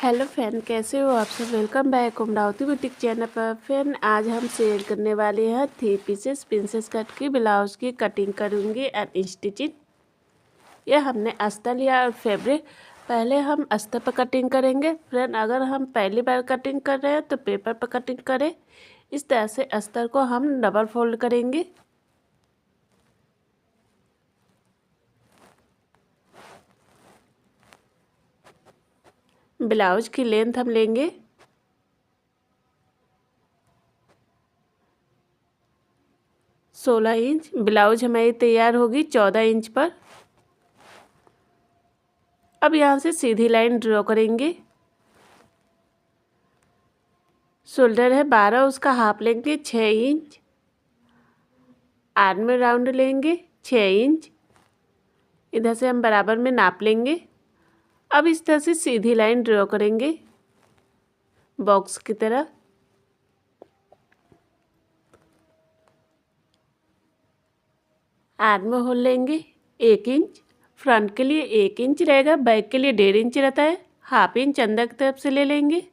Hello friend, कैसे हो आप सब। Welcome back Amravati boutique channel पर। फ्रेंड, आज हम शेयर करने वाले हैं 3 पीसेस प्रिंसेस कट की ब्लाउज की कटिंग करूंगी एंड स्टिचिंग। यह हमने अस्तर लिया और फैब्रिक पहले हम अस्तर पर कटिंग करेंगे। फ्रेंड, अगर हम पहली बार कटिंग कर रहे हैं तो पेपर पर कटिंग करें। इस तरह से अस्तर को हम डबल फोल्ड करेंगे। ब्लाउज की लेंथ हम लेंगे 16 इंच। ब्लाउज हमारी तैयार होगी 14 इंच पर। अब यहाँ से सीधी लाइन ड्रॉ करेंगे। शोल्डर है 12, उसका हाफ लेंगे 6 इंच। आर्म में राउंड लेंगे 6 इंच। इधर से हम बराबर में नाप लेंगे। अब इस तरह से सीधी लाइन ड्रॉ करेंगे बॉक्स की तरह। आर्म होल लेंगे 1 इंच। फ्रंट के लिए 1 इंच रहेगा, बैक के लिए 1.5 इंच रहता है। हाफ इंच अंदर की तरफ से ले लेंगे।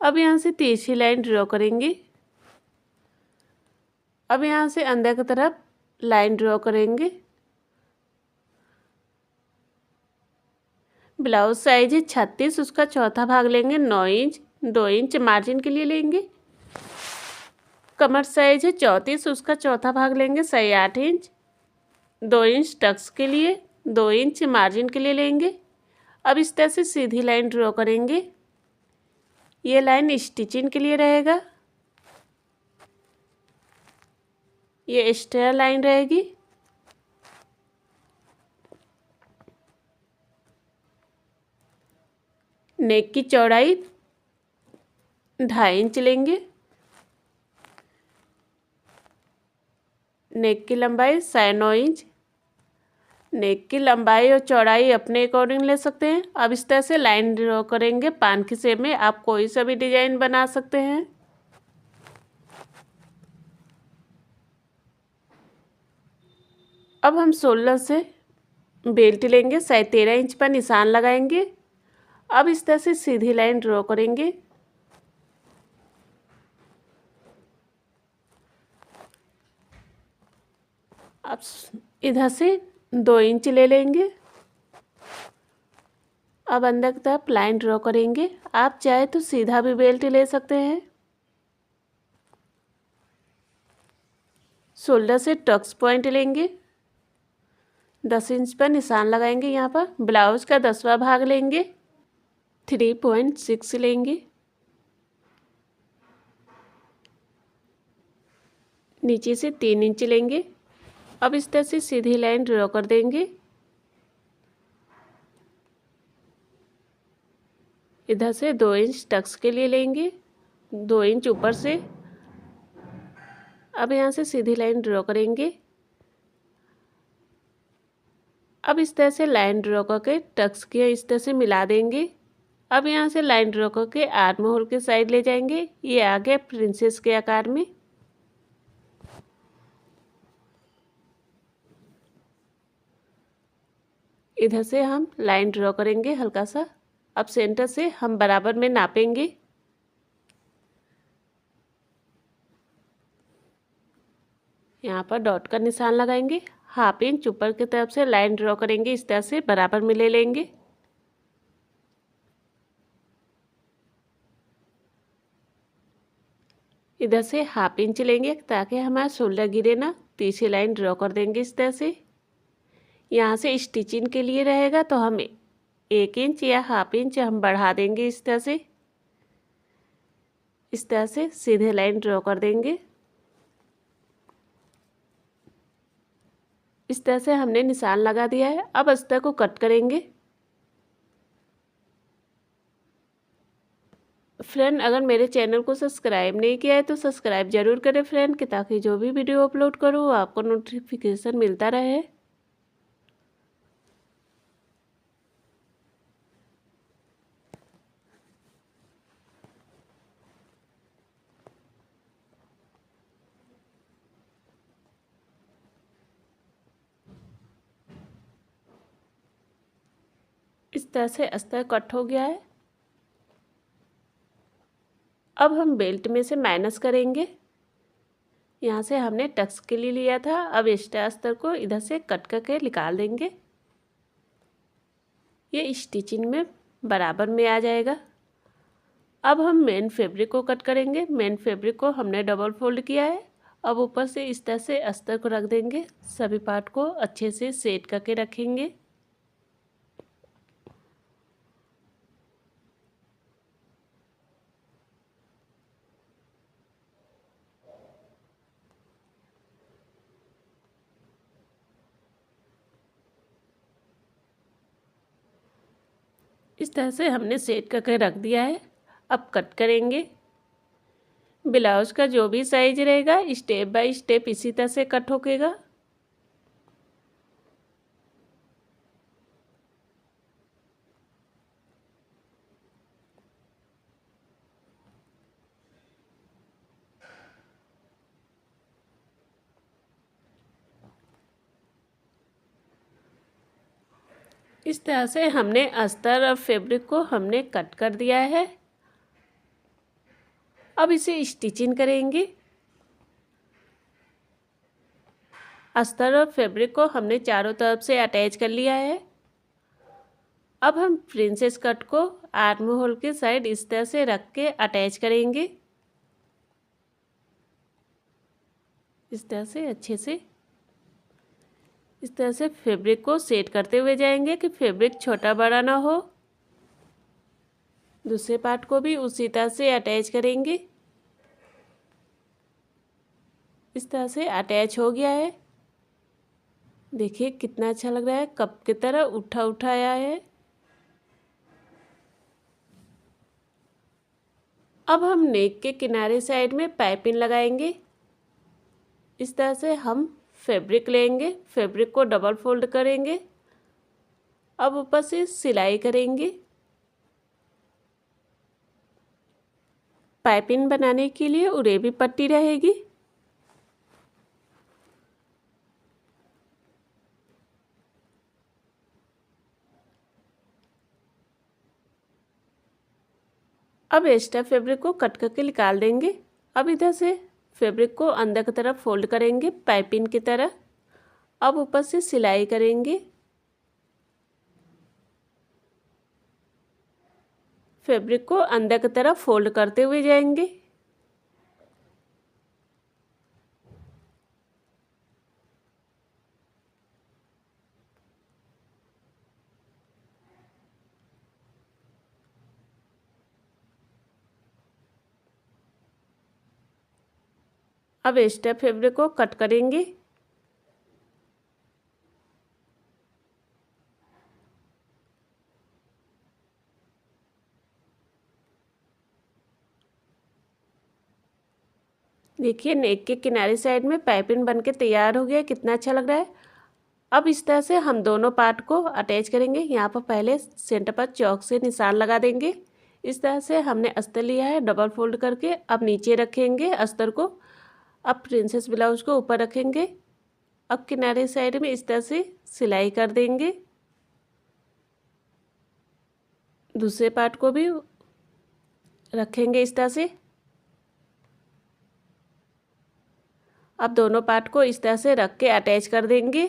अब यहाँ से तीसरी लाइन ड्रॉ करेंगे। अब यहाँ से अंदर की तरफ लाइन ड्रॉ करेंगे। ब्लाउज साइज है 36, उसका चौथा भाग लेंगे 9 इंच। 2 इंच मार्जिन के लिए लेंगे। कमर साइज है 34, उसका चौथा भाग लेंगे 8.5 इंच। 2 इंच टक्स के लिए, 2 इंच मार्जिन के लिए लेंगे। अब इस तरह से सीधी लाइन ड्रॉ करेंगे। ये लाइन स्टिचिंग के लिए रहेगा। ये एक्स्ट्रा लाइन रहेगी। नेक की चौड़ाई 2.5 इंच लेंगे। नेक की लंबाई 9.5 इंच। नेक की लंबाई और चौड़ाई अपने अकॉर्डिंग ले सकते हैं। अब इस तरह से लाइन ड्रॉ करेंगे पान की शेप में। आप कोई सा भी डिजाइन बना सकते हैं। अब हम 16 से बेल्ट लेंगे, 13.5 इंच पर निशान लगाएंगे। अब इस तरह से सीधी लाइन ड्रॉ करेंगे। अब इधर से 2 इंच ले लेंगे। अब अंदर की तरफ लाइन ड्रॉ करेंगे। आप चाहे तो सीधा भी बेल्ट ले सकते हैं। शोल्डर से टक्स पॉइंट लेंगे, 10 इंच पर निशान लगाएंगे। यहाँ पर ब्लाउज का 10वां भाग लेंगे, 3.6 लेंगे। नीचे से 3 इंच लेंगे। अब इस तरह से सीधी लाइन ड्रॉ कर देंगे। इधर से 2 इंच टक्स के लिए लेंगे, 2 इंच ऊपर से। अब यहाँ से सीधी लाइन ड्रॉ करेंगे। अब इस तरह से लाइन ड्रॉ करके टक्स के इस तरह से मिला देंगे। अब यहाँ से लाइन ड्रॉ करके आर्म होल के साइड ले जाएंगे। ये आ गया प्रिंसेस के आकार में। इधर से हम लाइन ड्रॉ करेंगे हल्का सा। अब सेंटर से हम बराबर में नापेंगे। यहाँ पर डॉट का निशान लगाएंगे। हाफ इंच ऊपर की तरफ से लाइन ड्रॉ करेंगे। इस तरह से बराबर में ले लेंगे। इधर से हाफ इंच लेंगे ताकि हमारा शोल्डर गिरे ना। तीसरी लाइन ड्रॉ कर देंगे इस तरह से। यहाँ से स्टिचिंग के लिए रहेगा तो हम 1 इंच या हाफ इंच हम बढ़ा देंगे। इस तरह से सीधे लाइन ड्रॉ कर देंगे। इस तरह से हमने निशान लगा दिया है। अब अस्तर को कट करेंगे। फ्रेंड, अगर मेरे चैनल को सब्सक्राइब नहीं किया है तो सब्सक्राइब जरूर करें फ्रेंड, कि ताकि जो भी वीडियो अपलोड करूँ आपको नोटिफिकेशन मिलता रहे। इस तरह से अस्तर कट हो गया है। अब हम बेल्ट में से माइनस करेंगे। यहाँ से हमने टक्स के लिए लिया था, अब एक्स्ट्रा अस्तर को इधर से कट करके निकाल देंगे। ये स्टिचिंग में बराबर में आ जाएगा। अब हम मेन फैब्रिक को कट करेंगे। मेन फैब्रिक को हमने डबल फोल्ड किया है। अब ऊपर से इस तरह से अस्तर को रख देंगे। सभी पार्ट को अच्छे से सेट करके रखेंगे। इस तरह से हमने सेट करके रख दिया है। अब कट करेंगे। ब्लाउज का जो भी साइज रहेगा स्टेप बाय स्टेप इसी तरह से कट होकेगा। इस तरह से हमने अस्तर और फैब्रिक को हमने कट कर दिया है। अब इसे स्टिचिंग करेंगे। अस्तर और फैब्रिक को हमने चारों तरफ से अटैच कर लिया है। अब हम प्रिंसेस कट को आर्म होल के साइड इस तरह से रख के अटैच करेंगे। इस तरह से अच्छे से इस तरह से फैब्रिक को सेट करते हुए जाएंगे कि फैब्रिक छोटा बड़ा ना हो। दूसरे पार्ट को भी उसी तरह से अटैच करेंगे। इस तरह से अटैच हो गया है। देखिए कितना अच्छा लग रहा है, कप की तरह उठा उठा आया है। अब हम नेक के किनारे साइड में पाइपिंग लगाएंगे। इस तरह से हम फैब्रिक लेंगे, फैब्रिक को डबल फोल्ड करेंगे। अब ऊपर से सिलाई करेंगे। पाइपिंग बनाने के लिए उरेबी पट्टी रहेगी। अब एक्स्ट्रा फैब्रिक को कट करके निकाल देंगे। अब इधर से फैब्रिक को अंदर की तरफ फोल्ड करेंगे पाइपिंग की तरह। अब ऊपर से सिलाई करेंगे। फैब्रिक को अंदर की तरफ फोल्ड करते हुए जाएंगे। अब एक्स्ट्रा फैब्रिक को कट करेंगे। देखिए नेक के किनारे साइड में पाइपिंग बनके तैयार हो गया, कितना अच्छा लग रहा है। अब इस तरह से हम दोनों पार्ट को अटैच करेंगे। यहाँ पर पहले सेंटर पर चौक से निशान लगा देंगे। इस तरह से हमने अस्तर लिया है डबल फोल्ड करके। अब नीचे रखेंगे अस्तर को। अब प्रिंसेस ब्लाउज को ऊपर रखेंगे। अब किनारे साइड में इस तरह से सिलाई कर देंगे। दूसरे पार्ट को भी रखेंगे इस तरह से। अब दोनों पार्ट को इस तरह से रख के अटैच कर देंगे।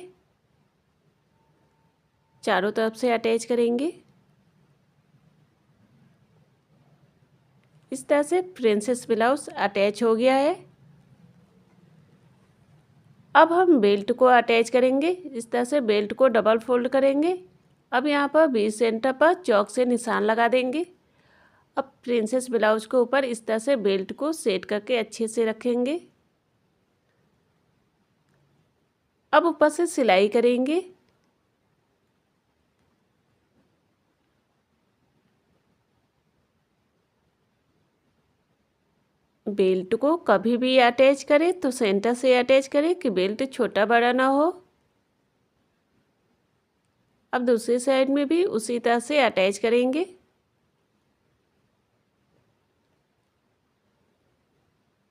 चारों तरफ से अटैच करेंगे। इस तरह से प्रिंसेस ब्लाउज अटैच हो गया है। अब हम बेल्ट को अटैच करेंगे। इस तरह से बेल्ट को डबल फोल्ड करेंगे। अब यहाँ पर बीच सेंटर पर चौक से निशान लगा देंगे। अब प्रिंसेस ब्लाउज के ऊपर इस तरह से बेल्ट को सेट करके अच्छे से रखेंगे। अब ऊपर से सिलाई करेंगे। बेल्ट को कभी भी अटैच करें तो सेंटर से अटैच करें कि बेल्ट छोटा बड़ा ना हो। अब दूसरी साइड में भी उसी तरह से अटैच करेंगे।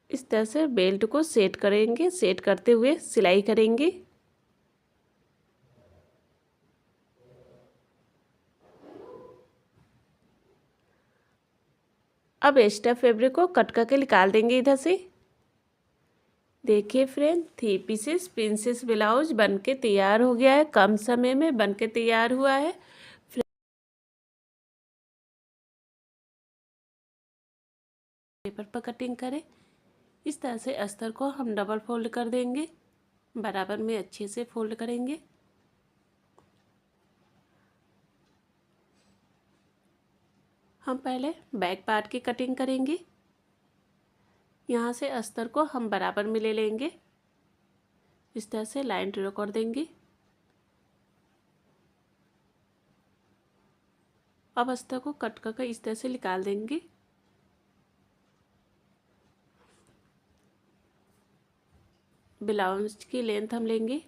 इस तरह से बेल्ट को सेट करेंगे। सेट करते हुए सिलाई करेंगे। अब एक्स्ट्रा फैब्रिक को कट करके निकाल देंगे इधर से। देखिए फ्रेंड, 3 पीसेस प्रिंसेस ब्लाउज बनके तैयार हो गया है। कम समय में बनके तैयार हुआ है। पेपर पर कटिंग करें। इस तरह से अस्तर को हम डबल फोल्ड कर देंगे, बराबर में अच्छे से फोल्ड करेंगे। हम पहले बैक पार्ट की कटिंग करेंगे। यहाँ से अस्तर को हम बराबर में ले लेंगे, इस तरह से लाइन ड्रॉ कर देंगे। अब अस्तर को कट करके इस तरह से निकाल देंगे। ब्लाउज की लेंथ हम लेंगे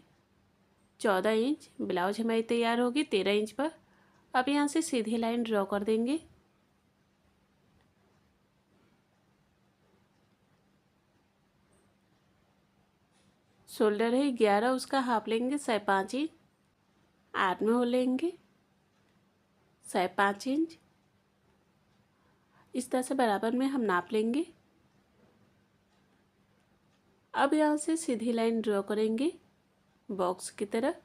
14 इंच। ब्लाउज हमारी तैयार होगी 13 इंच पर। अब यहाँ से सीधी लाइन ड्रॉ कर देंगे। शोल्डर है 11, उसका हाफ लेंगे 5.5 इंच। आर्म में होल लेंगे 5.5 इंच। इस तरह से बराबर में हम नाप लेंगे। अब यहाँ से सीधी लाइन ड्रॉ करेंगे बॉक्स की तरह।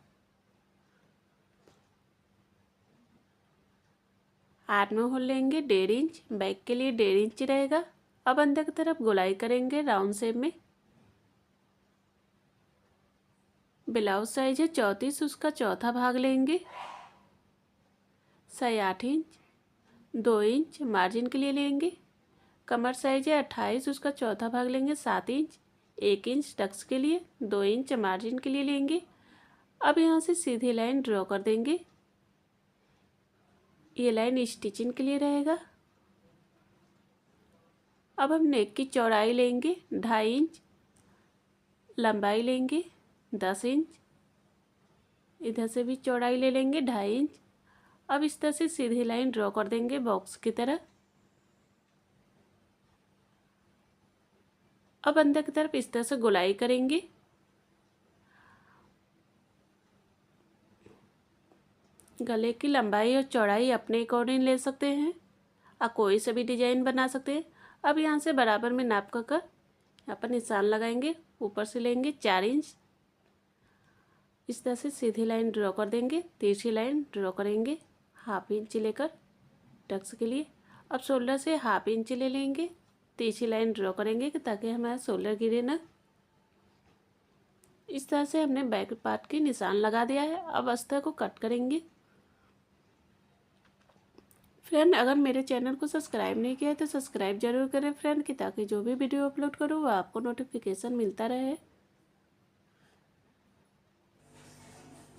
आर्म में होल लेंगे 1.5 इंच, बैक के लिए 1.5 इंच रहेगा। अब अंदर की तरफ गोलाई करेंगे राउंड शेप में। ब्लाउज साइज है 34, उसका चौथा भाग लेंगे 8.5 इंच। 2 इंच मार्जिन के लिए लेंगे। कमर साइज है 28, उसका चौथा भाग लेंगे 7 इंच। 1 इंच टक्स के लिए, 2 इंच मार्जिन के लिए लेंगे। अब यहाँ से सीधी लाइन ड्रॉ कर देंगे। ये लाइन स्टिचिंग के लिए रहेगा। अब हम नेक की चौड़ाई लेंगे 2.5 इंच, लंबाई लेंगे 10 इंच। इधर से भी चौड़ाई ले लेंगे 2.5 इंच। अब इस तरह से सीधी लाइन ड्रॉ कर देंगे बॉक्स की तरह। अब अंदर की तरफ इस तरह से गोलाई करेंगे। गले की लंबाई और चौड़ाई अपने अकॉर्डिंग ले सकते हैं, आप कोई सा भी डिजाइन बना सकते हैं। अब यहाँ से बराबर में नाप कर यहाँ पर निशान लगाएंगे। ऊपर से लेंगे 4 इंच। इस तरह से सीधी लाइन ड्रॉ कर देंगे। तिरछी लाइन ड्रॉ करेंगे 1/2 इंच लेकर टक्स के लिए। अब शोल्डर से 1/2 इंच ले लेंगे। तिरछी लाइन ड्रॉ करेंगे ताकि हमारा शोल्डर गिरे ना। इस तरह से हमने बैक पार्ट की निशान लगा दिया है। अब अस्तर को कट करेंगे। फ्रेंड, अगर मेरे चैनल को सब्सक्राइब नहीं किया है तो सब्सक्राइब जरूर करें फ्रेंड, कि ताकि जो भी वीडियो अपलोड करूँ वो आपको नोटिफिकेशन मिलता रहे।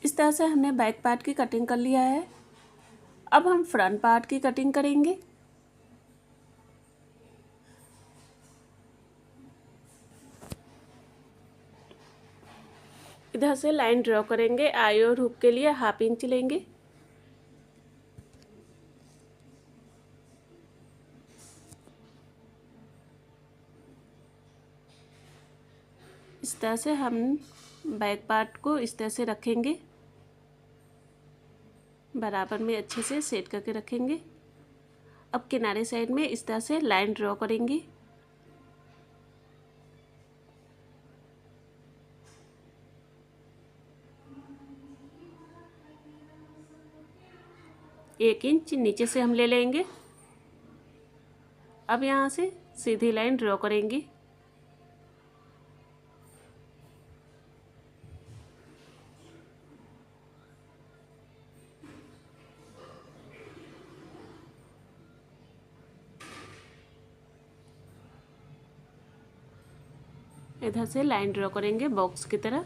इस तरह से हमने बैक पार्ट की कटिंग कर लिया है। अब हम फ्रंट पार्ट की कटिंग करेंगे। इधर से लाइन ड्रॉ करेंगे। आई और हुक के लिए 1/2 इंच लेंगे। इस तरह से हम बैक पार्ट को इस तरह से रखेंगे, बराबर में अच्छे से सेट करके रखेंगे। अब किनारे साइड में इस तरह से लाइन ड्रॉ करेंगे। एक इंच नीचे से हम ले लेंगे। अब यहाँ से सीधी लाइन ड्रॉ करेंगे। इधर से लाइन ड्रॉ करेंगे बॉक्स की तरह।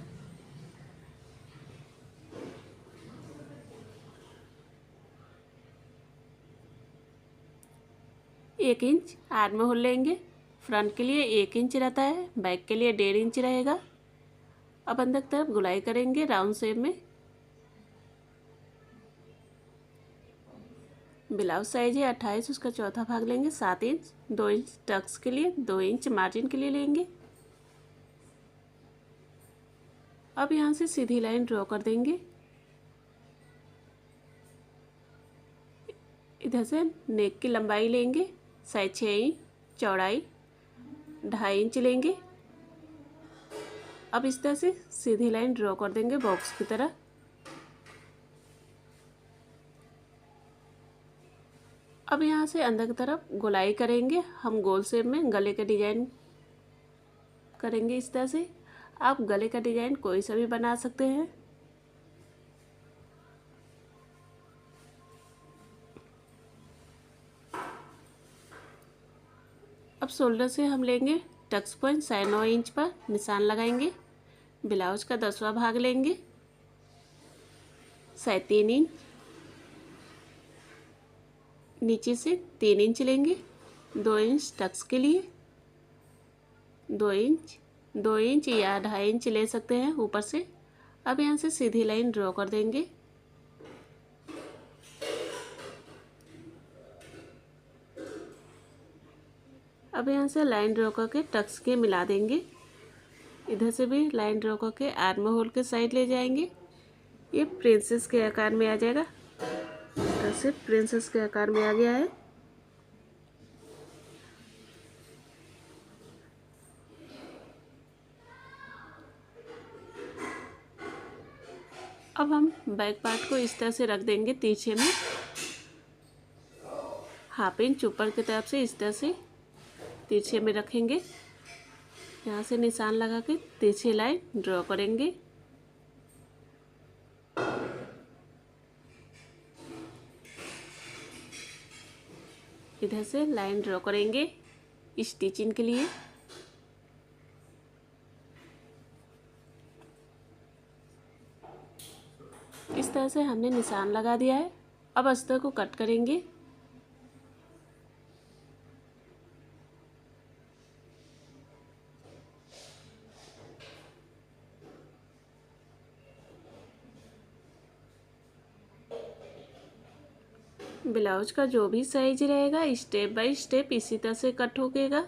एक इंच आर्म होल लेंगे। फ्रंट के लिए 1 इंच रहता है, बैक के लिए 1.5 इंच रहेगा। अब अंदर की तरफ गुलाई करेंगे राउंड शेप में। ब्लाउज साइज है 28, उसका चौथा भाग लेंगे 7 इंच। 2 इंच टक्स के लिए, 2 इंच मार्जिन के लिए लेंगे। अब यहाँ से सीधी लाइन ड्रॉ कर देंगे। इधर से नेक की लंबाई लेंगे साइज 6 इंच, चौड़ाई 2.5 इंच लेंगे। अब इस तरह से सीधी लाइन ड्रॉ कर देंगे बॉक्स की तरह। अब यहाँ से अंदर की तरफ गोलाई करेंगे, हम गोल शेप में गले का डिजाइन करेंगे इस तरह से। आप गले का डिजाइन कोई सा भी बना सकते हैं। अब शोल्डर से हम लेंगे टक्स पॉइंट 9.5 इंच पर निशान लगाएंगे। ब्लाउज का 10वां भाग लेंगे 3.5 इंच, नीचे से 3 इंच लेंगे, 2 इंच टक्स के लिए, 2 इंच, 2 इंच या 2.5 इंच ले सकते हैं ऊपर से। अब यहाँ से सीधी लाइन ड्रॉ कर देंगे। अब यहाँ से लाइन ड्रॉ करके टक्स के मिला देंगे। इधर से भी लाइन ड्रॉ करके आर्म होल के साइड ले जाएंगे। ये प्रिंसेस के आकार में आ जाएगा। इधर से प्रिंसेस के आकार में आ गया है। अब हम बैक पार्ट को इस तरह से रख देंगे तिरछे में, 1/2 इंच ऊपर की तरफ से इस तरह से तिरछे में रखेंगे। यहाँ से निशान लगा के तिरछी लाइन ड्रॉ करेंगे। इधर से लाइन ड्रॉ करेंगे स्टिचिंग के लिए। इस तरह से हमने निशान लगा दिया है। अब अस्तर को कट करेंगे। ब्लाउज का जो भी साइज रहेगा स्टेप बाय स्टेप इसी तरह से कट होगा।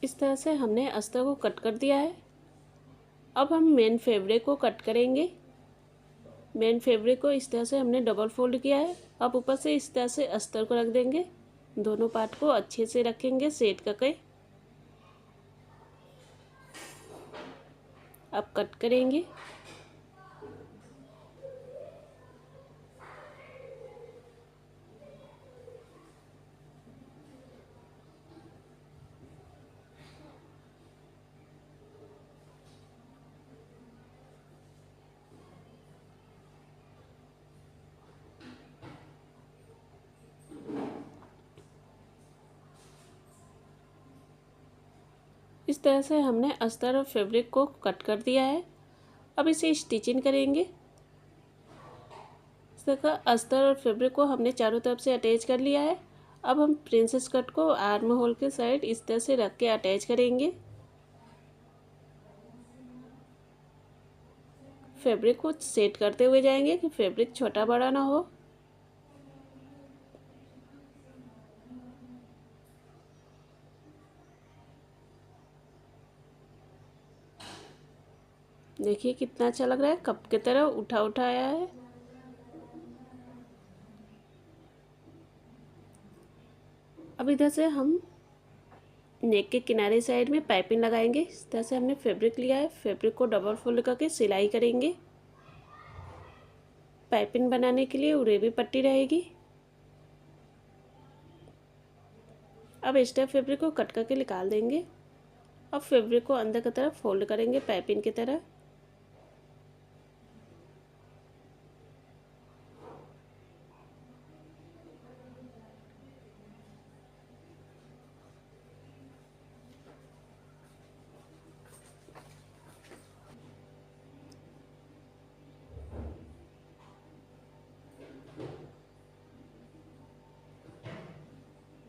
इस तरह से हमने अस्तर को कट कर दिया है। अब हम मेन फैब्रिक को कट करेंगे। मेन फैब्रिक को इस तरह से हमने डबल फोल्ड किया है। अब ऊपर से इस तरह से अस्तर को रख देंगे। दोनों पार्ट को अच्छे से रखेंगे सेट करके। अब कट करेंगे। इस तरह से हमने अस्तर और फैब्रिक को कट कर दिया है। अब इसे स्टिचिंग करेंगे। इस तरह का अस्तर और फैब्रिक को हमने चारों तरफ से अटैच कर लिया है। अब हम प्रिंसेस कट को आर्म होल के साइड इस तरह से रख के अटैच करेंगे। फैब्रिक को सेट करते हुए जाएंगे कि फैब्रिक छोटा बड़ा ना हो। देखिए कितना अच्छा लग रहा है, कप की तरह उठा उठा आया है। अब इधर से हम नेक के किनारे साइड में पाइपिंग लगाएंगे। इस तरह से हमने फैब्रिक लिया है। फैब्रिक को डबल फोल्ड करके सिलाई करेंगे। पाइपिंग बनाने के लिए उरेबी पट्टी रहेगी। अब एक्स्ट्रा फैब्रिक को कट करके निकाल देंगे। अब फैब्रिक को अंदर की तरफ फोल्ड करेंगे पाइपिंग की तरह।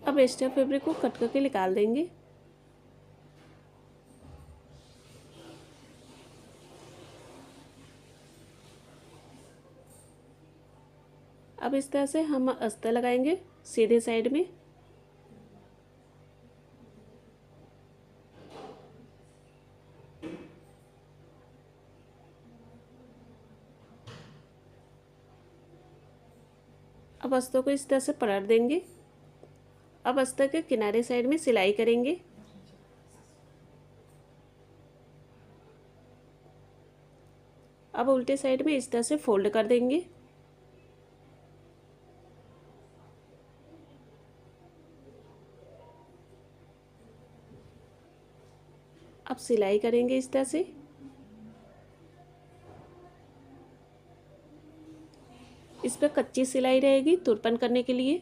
अब एक्स्ट्रा फैब्रिक को कट करके निकाल देंगे। अब इस तरह से हम अस्तर लगाएंगे सीधे साइड में। अब अस्तर को इस तरह से पलट देंगे। अब अस्तर के किनारे साइड में सिलाई करेंगे। अब उल्टे साइड में इस तरह से फोल्ड कर देंगे। अब सिलाई करेंगे इस तरह से। इस पर कच्ची सिलाई रहेगी तुरपन करने के लिए।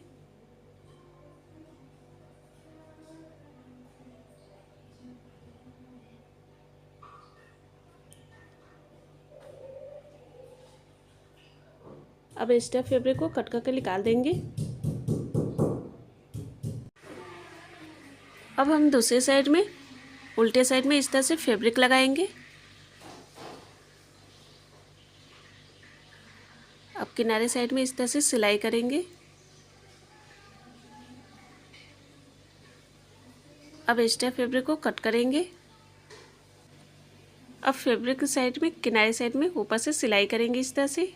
अब एक्स्ट्रा फैब्रिक को कट करके निकाल देंगे। अब हम दूसरे साइड में उल्टे साइड में इस तरह से फैब्रिक लगाएंगे। अब किनारे साइड में इस तरह से सिलाई करेंगे। अब एक्स्ट्रा फैब्रिक को कट करेंगे। अब फैब्रिक की साइड में किनारे साइड में ऊपर से सिलाई करेंगे इस तरह से।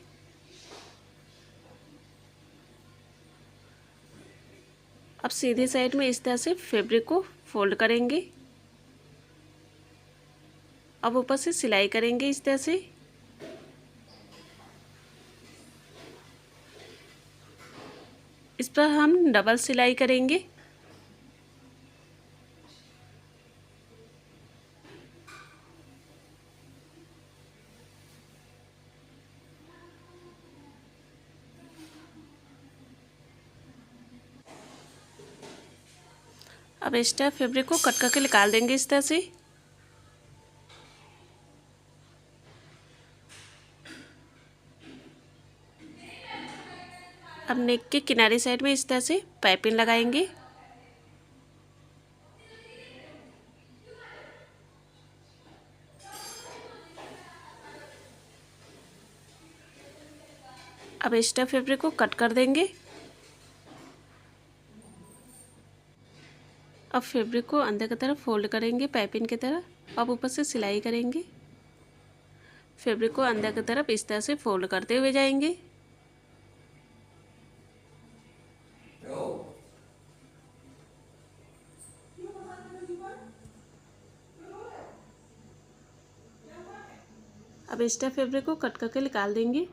अब सीधे साइड में इस तरह से फैब्रिक को फोल्ड करेंगे। अब ऊपर से सिलाई करेंगे इस तरह से। इस पर हम डबल सिलाई करेंगे। अब एक्स्ट्रा फैब्रिक को कट करके निकाल देंगे इस तरह से। अब नेक के किनारे साइड में इस तरह से पाइपिंग लगाएंगे। अब एक्स्ट्रा फैब्रिक को कट कर देंगे। अब फैब्रिक को अंदर की तरफ फोल्ड करेंगे पाइपिंग की तरह। अब ऊपर से सिलाई करेंगे। फैब्रिक को अंदर की तरफ इस तरह से फोल्ड करते हुए जाएंगे। अब एक्स्ट्रा फैब्रिक को कट करके निकाल देंगे।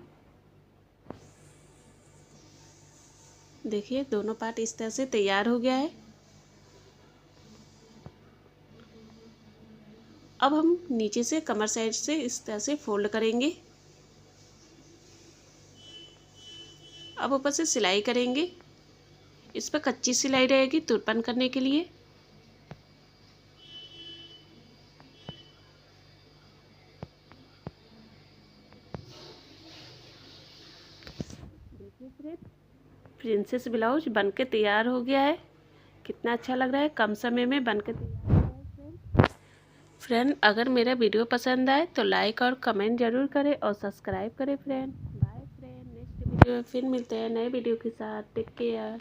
देखिए दोनों पार्ट इस तरह से तैयार हो गया है। अब हम नीचे से कमर साइड से इस तरह से फोल्ड करेंगे। अब ऊपर से सिलाई करेंगे। इस पर कच्ची सिलाई रहेगी तुरपन करने के लिए। देखिए फ्रेंड, प्रिंसेस ब्लाउज बनके तैयार हो गया है। कितना अच्छा लग रहा है, कम समय में बनके तैयार हो गया है। फ्रेंड अगर मेरा वीडियो पसंद आए तो लाइक और कमेंट जरूर करें और सब्सक्राइब करें friend. Bye friend, next video में फिर मिलते हैं नए वीडियो के साथ। Take care.